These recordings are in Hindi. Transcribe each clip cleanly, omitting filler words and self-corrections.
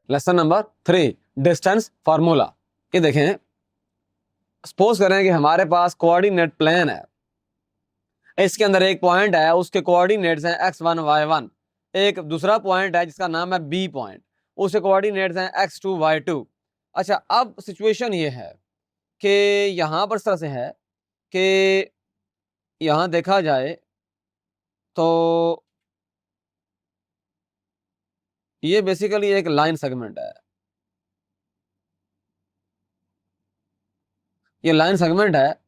Lesson number 3, distance formula. ये देखें, सपोज करें कि हमारे पास कोऑर्डिनेट प्लेन है, इसके अंदर एक पॉइंट है, उसके कोऑर्डिनेट्स हैं x1 y1, एक दूसरा पॉइंट है जिसका नाम है b पॉइंट, उसके कोऑर्डिनेट्स हैं x2 y2। अच्छा, अब सिचुएशन ये है कि यहां पर इस तरह से है कि यहां देखा जाए तो ये बेसिकली एक लाइन सेगमेंट है, ये लाइन सेगमेंट है,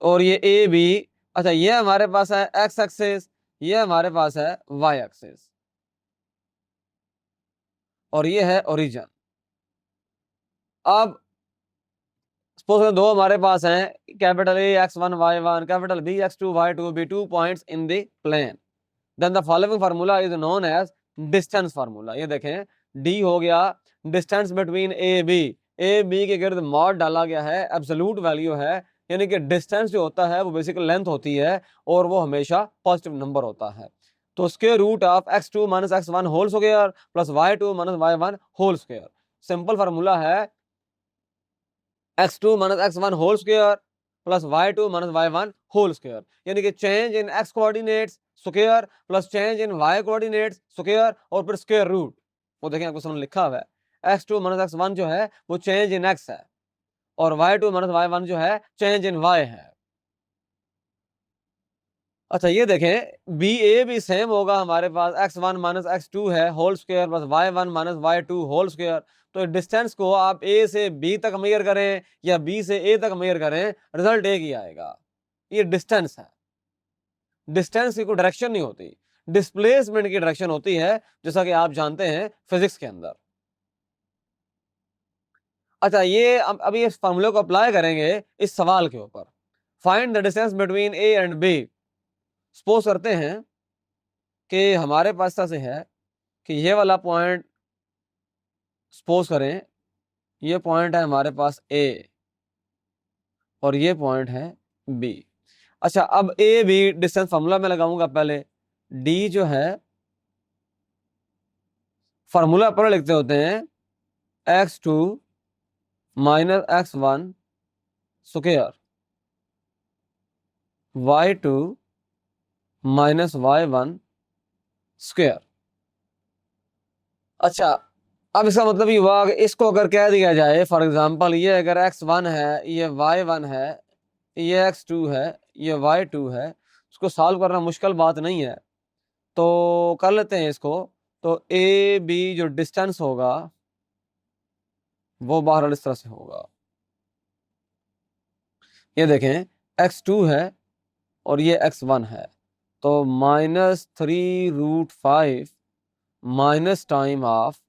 और ये ए बी। अच्छा, ये हमारे पास है एक्स एक्सिस, ये हमारे पास है वाई एक्सिस, और ये है ओरिजिन। अब सपोज दो हमारे पास हैं, capital A x1 y1, capital B x2 y2, be two points in the plane, then the following formula is known as distance formula. ये देखें, डी हो गया डिस्टेंस बिटवीन ए बी के गिर्द मॉड डाला गया है, एब्सोल्यूट वैल्यू है, यानी कि डिस्टेंस जो होता है वो बेसिकली लेंथ होती है, और वो हमेशा पॉजिटिव नंबर होता है। तो square root of x2 minus x1 whole square plus y2 minus y1 whole square. Simple formula है x2 minus x1 whole square plus y2 minus y1 whole square, यानी कि change in x coordinates square plus change in y coordinates square और फिर स्क्वायर रूट। वो देखें, आपको सामने लिखा हुआ है x2 माइनस x1 जो है वो चेंज इन x है, और y2 माइनस y1 जो है चेंज इन y है। अच्छा, ये देखें, बी ए भी सेम होगा, हमारे पास x1 माइनस x2 है whole square plus y1 minus y2 whole square. तो डिस्टेंस को आप ए से बी तक मेजर करें या बी से ए तक मेजर करें, रिजल्ट एक ही आएगा। ये डिस्टेंस है, डिस्टेंस की कोई डायरेक्शन नहीं होती, डिस्प्लेसमेंट की डायरेक्शन होती है, जैसा कि आप जानते हैं फिजिक्स के अंदर। अच्छा, ये अभी इस फॉर्मूले को अप्लाई करेंगे इस सवाल के ऊपर, find the distance between A and B. Suppose करते हैं कि हमारे पास ऐसा से है कि ये वाला पॉइंट, सपोज करें ये पॉइंट है हमारे पास ए, और ये पॉइंट है बी। अच्छा, अब ए बी डिस्टेंस फार्मूला में लगाऊंगा पहले, डी जो है फार्मूला पर लिखते होते हैं x2 minus x1 square, y2 minus y1 square. अच्छा, अब इसका मतलब ये हुआ कि इसको अगर कह दिया जाए, फॉर एग्जांपल ये अगर x1 है, ये y1 है, ये x2 है, ये y2 है, उसको सॉल्व करना मुश्किल बात नहीं है, तो कर लेते हैं इसको। तो ए बी जो डिस्टेंस होगा वो बाहर इस तरह से होगा, ये देखें x2 है और ये x1 है, तो -3√5 minus time of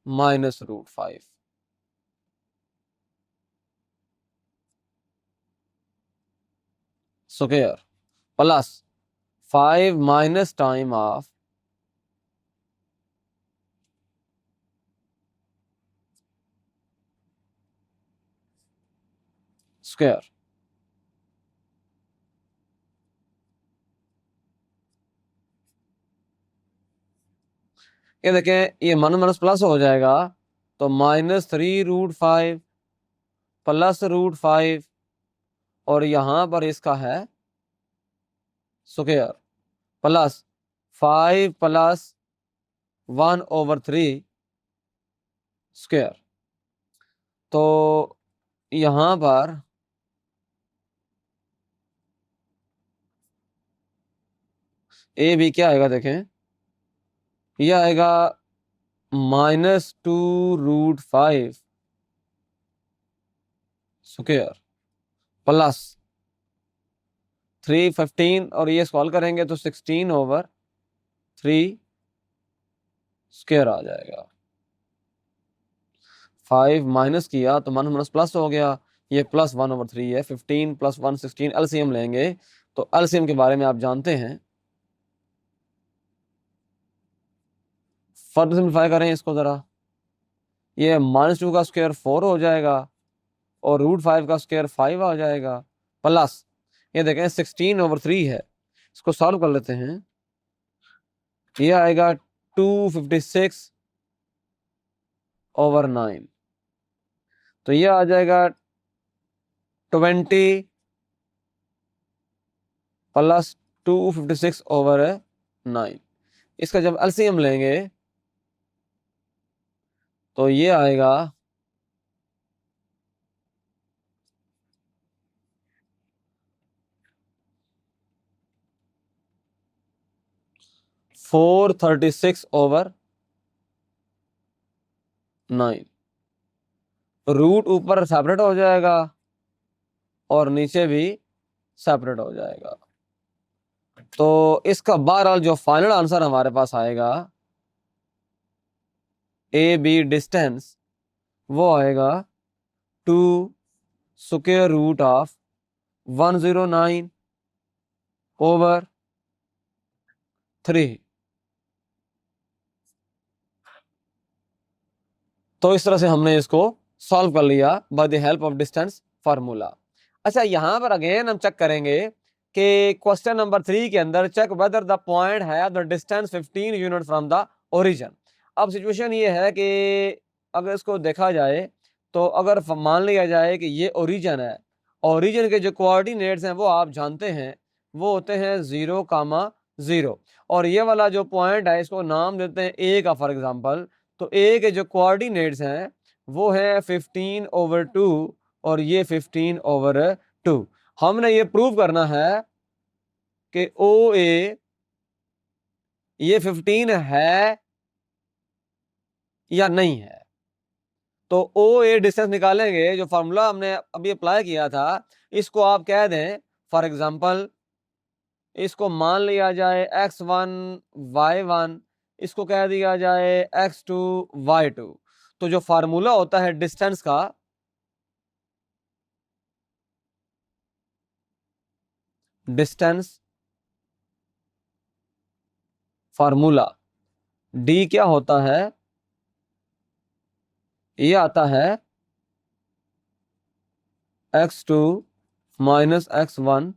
-√5 square plus 5 minus time of square. ये देखें, ये माइनस माइनस प्लस हो जाएगा, तो -3√5 प्लस √5, और यहां पर इसका है स्क्वायर प्लस 5 प्लस 1/3 स्क्वायर। तो यहां पर ए बी क्या आएगा, देखें यह आएगा -2√5 स्क्वायर प्लस 315, और ये सॉल्व करेंगे तो 16/3 स्क्वायर आ जाएगा। 5 माइनस किया तो माइनस माइनस प्लस हो गया, ये प्लस 1/3 है, 15 प्लस 1 16, एलसीएम लेंगे तो एलसीएम के बारे में आप जानते हैं। फर्दर सिंप्लीफाई करें इसको जरा, ये -2 का स्क्वायर 4 हो जाएगा, और √5 का स्क्वायर 5 आ जाएगा, प्लस ये देखें 16/3 है, इसको सॉल्व कर लेते हैं, ये आएगा 256 ओवर 9, तो ये आ जाएगा 20 प्लस 256 ओवर 9। इसका जब एलसीएम लेंगे तो ये आएगा 436 ओवर 9। रूट ऊपर सेपरेट हो जाएगा और नीचे भी सेपरेट हो जाएगा। तो इसका बहरहाल जो फाइनल आंसर हमारे पास आएगा ए बी डिस्टेंस, वो आएगा 2 स्क्वायर रूट ऑफ 109 ओवर 3। तो इस तरह से हमने इसको सॉल्व कर लिया by the help of distance formula. अच्छा, यहां पर अगेन हम चेक करेंगे कि क्वेश्चन नंबर 3 के अंदर चेक वेदर द पॉइंट है the distance 15 unit from the origin. अब सिचुएशन ये है कि अगर इसको देखा जाए तो अगर मान लिया जाए कि ये ओरिजिन है, ओरिजिन के जो कोऑर्डिनेट्स हैं वो आप जानते हैं, वो होते हैं 0,0, और ये वाला जो पॉइंट है इसको नाम देते हैं ए का फॉर एग्जांपल। तो ए के जो कोऑर्डिनेट्स हैं वो है 15/2 और ये 15/2। हमने ये प्रूव करना है कि ओ ए ये 15 है या नहीं है। तो ओ ए डिस्टेंस निकालेंगे, जो फार्मूला हमने अभी अप्लाई किया था इसको आप कह दें फॉर एग्जांपल, इसको मान लिया जाए x1 y1, इसको कह दिया जाए x2 y2। तो जो फार्मूला होता है डिस्टेंस का, डिस्टेंस फार्मूला डी क्या होता है, ये आता है x2 minus x1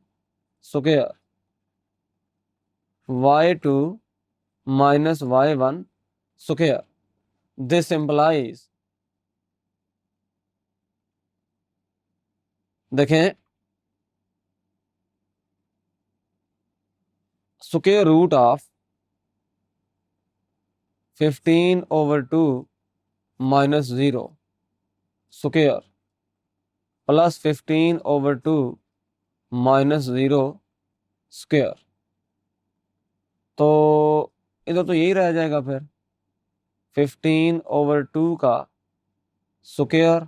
square y2 minus y1 square. This implies, देखें, square root of 15/2 minus 0 square plus 15/2 minus 0 square. तो इधर तो यही रह जाएगा फिर 15/2 का स्क्वायर,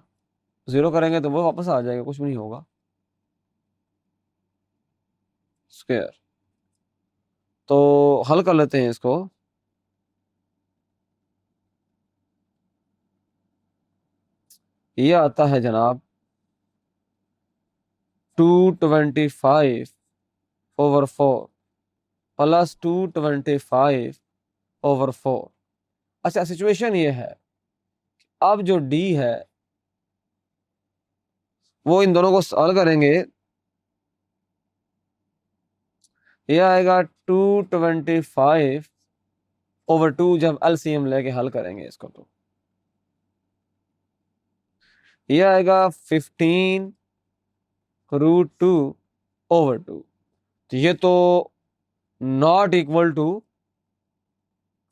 0 करेंगे तो वो वापस आ जाएगा, कुछ भी नहीं होगा, स्क्वायर। तो हल कर लेते हैं इसको। ये आता है जनाब 225/4 प्लस 225/4। अच्छा, सिचुएशन ये है, अब जो डी है वो इन दोनों को सॉल्व करेंगे, ये आएगा 225/2 जब एलसीएम लेके हल करेंगे इसको तो ये आएगा 15√2/2। तो ये तो नॉट इक्वल टू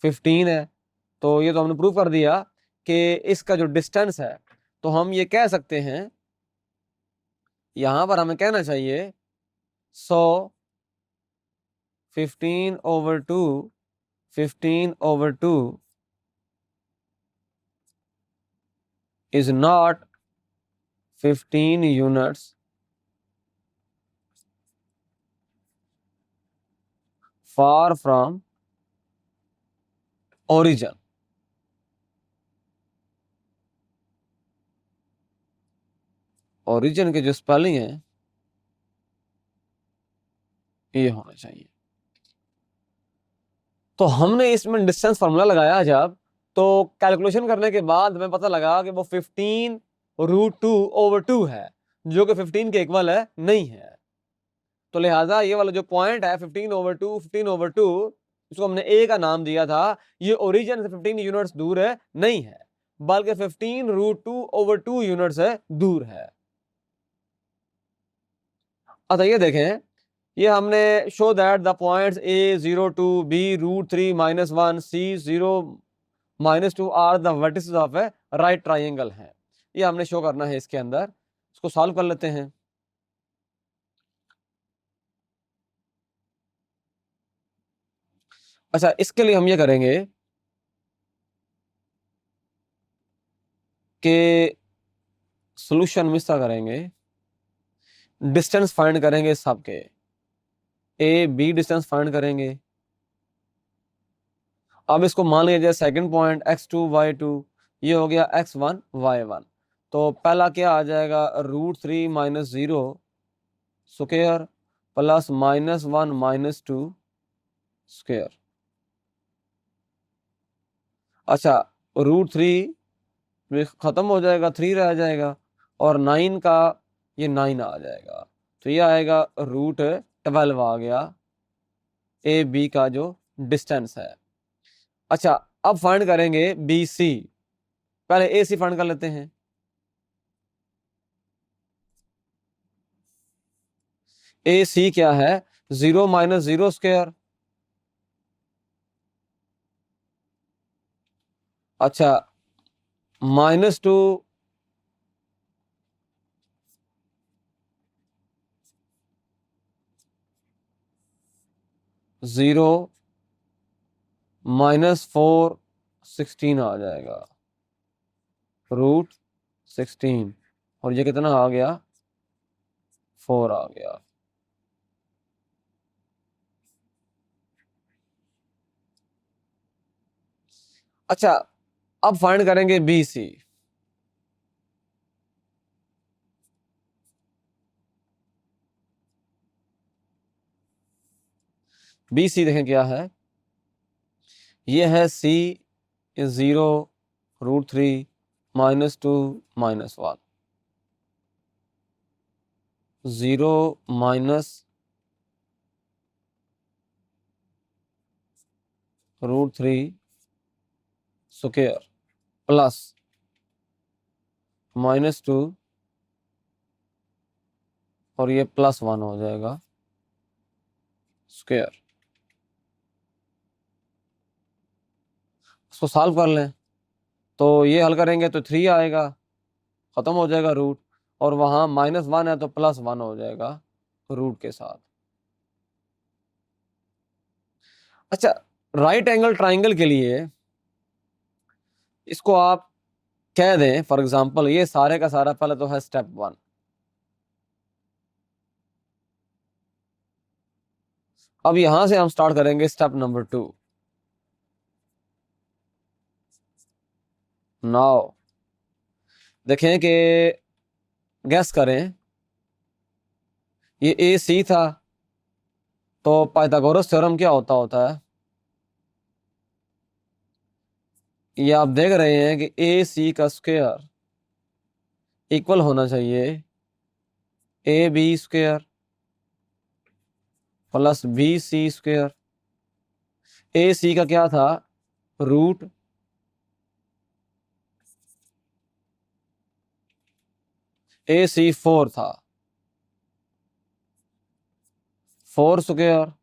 15 है। तो ये तो हमने प्रूव कर दिया कि इसका जो डिस्टेंस है, तो हम ये कह सकते हैं, यहां पर हमें कहना चाहिए 15/2 is not 15 units far from origin। Origin के जो स्पेलिंग है ये होना चाहिए। तो हमने इसमें डिस्टेंस फार्मूला लगाया जब, तो कैलकुलेशन करने के बाद हमें पता लगा कि वो 15√2/2 है, जो कि 15 के इक्वल है नहीं है। तो लिहाजा ये वाला जो पॉइंट है 15/2, इसको हमने ए का नाम दिया था, ये ओरिजिन से 15 यूनिट्स दूर है नहीं है। बल्कि 15√2/2 यूनिट से दूर है। अच्छा ये देखें, ये हमने show that the points A02 B√3-1 C0-2 are the vertices of a right triangle है। ये हमने शो करना है इसके अंदर। इसको सॉल्व कर लेते हैं। अच्छा इसके लिए हम ये करेंगे कि सॉल्यूशन में इसका करेंगे, डिस्टेंस फाइंड करेंगे सबके, ए बी डिस्टेंस फाइंड करेंगे। अब इसको मान लीजिए सेकंड पॉइंट x2 y2, ये हो गया x1 y1। तो पहला क्या आ जाएगा, √3-0 स्क्वायर प्लस -1 -2 स्क्वायर। अच्छा √3 खत्म हो जाएगा, 3 रह जाएगा, और 9 का ये 9 आ जाएगा। तो ये आएगा √12 आ गया ए बी का जो डिस्टेंस है। अच्छा अब फाइंड करेंगे बी सी। पहले ए सी फाइंड कर लेते हैं। ए सी क्या है, 0 - 0 स्क्वायर। अच्छा -2 0 -4 16 आ जाएगा, √16। और ये कितना आ गया, 4 आ गया। अच्छा अब फाइंड करेंगे बी सी। बी सी देखें क्या है, ये है सी 0 √3 -2 -1 0 -√3 स्क्वायर प्लस -2, और ये +1 हो जाएगा स्क्वायर। इसको सॉल्व कर लें, तो ये हल करेंगे तो 3 आएगा, खत्म हो जाएगा रूट, और वहां -1 है तो +1 हो जाएगा रूट के साथ। अच्छा राइट एंगल ट्राइंगल के लिए इसको आप कह दें, फॉर एग्जांपल ये सारे का सारा पहले तो है स्टेप 1। अब यहां से हम स्टार्ट करेंगे स्टेप नंबर 2। नाउ देखें कि गैस करें, ये ए सी था, तो पाइथागोरस थ्योरम क्या होता है, ये आप देख रहे हैं कि ए सी का स्क्वायर इक्वल होना चाहिए A B square plus B C square. A C का क्या था, रूट ए सी 4 था, 4 स्क्वायर।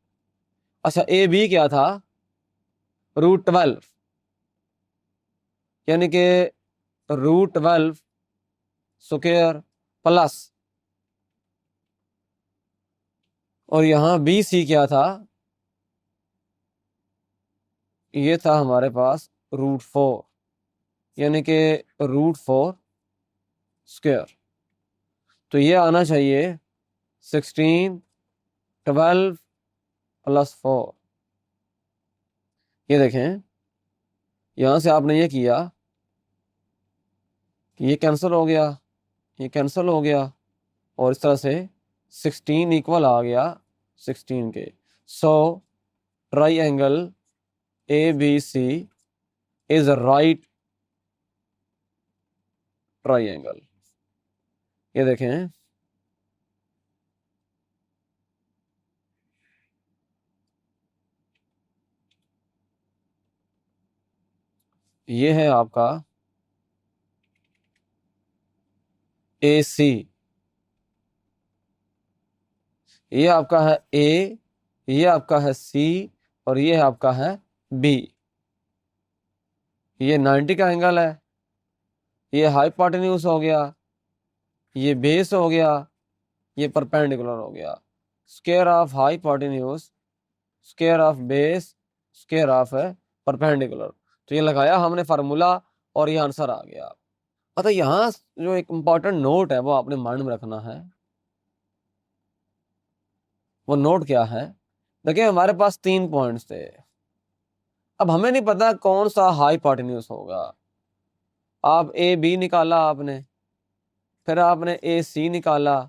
अच्छा ए बी क्या था, √12, यानी कि √12 स्क्वायर प्लस, और यहां बी सी क्या था, ये था हमारे पास √4, यानी कि √4 स्क्वायर। तो ये आना चाहिए 16 12 +4। ये देखें, यहां से आपने ये किया कि ये कैंसिल हो गया, ये कैंसिल हो गया, और इस तरह से 16 इक्वल आ गया 16 के। So triangle A B C is right triangle. ये देखें, ये है आपका AC, ये आपका है A, ये आपका है C और ये आपका है B। ये 90 का एंगल है, ये हाइपोटेन्यूज हो गया, ये बेस हो गया, ये परपेंडिकुलर हो गया। Square of hypotenuse, square of base, square of perpendicular. तो ये लगाया हमने फार्मूला और ये आंसर आ गया। मतलब यहाँ जो एक इंपॉर्टेंट नोट है वो आपने माइंड में रखना है। वो नोट क्या है? देखिए हमारे पास 3 पॉइंट्स थे। अब हमें नहीं पता कौन सा हाइपोटेन्यूज होगा। आप ए बी निकाला आपने, फिर आपने ए सी निकाला,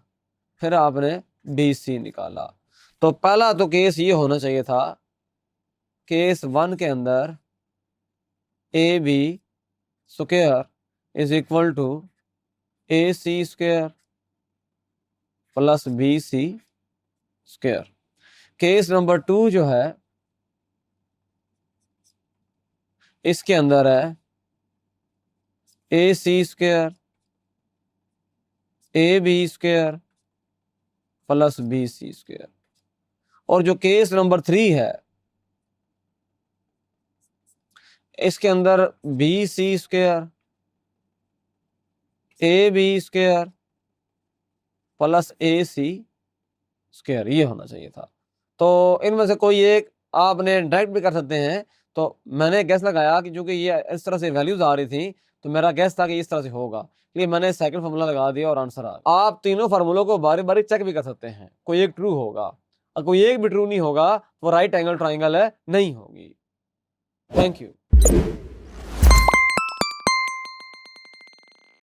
फिर आपने बी सी निकाला। तो पहला तो केस ये होना चाहिए था, केस 1 के अंदर A B square is equal to A C square plus B C square. Case number 2 जो है इसके अंदर है A C square A B square plus B C square. और जो केस नंबर 3 है इसके अंदर B C square A B square plus A C square, ये होना चाहिए था। तो इनमें से कोई एक आपने डायरेक्ट भी कर सकते हैं। तो मैंने गैस लगाया कि चूंकि ये इस तरह से वैल्यूज आ रही थी तो मेरा गैस था कि इस तरह से होगा, इसलिए मैंने सेकंड फार्मूला लगा दिया और आंसर आ गया। आप तीनों फार्मूलों को बारी बारी चेक भी कर सकते हैं, कोई एक ट्रू होगा, और कोई एक भी ट्रू नहीं होगा वो राइट एंगल ट्राइंगल है नहीं होगी। Thank you.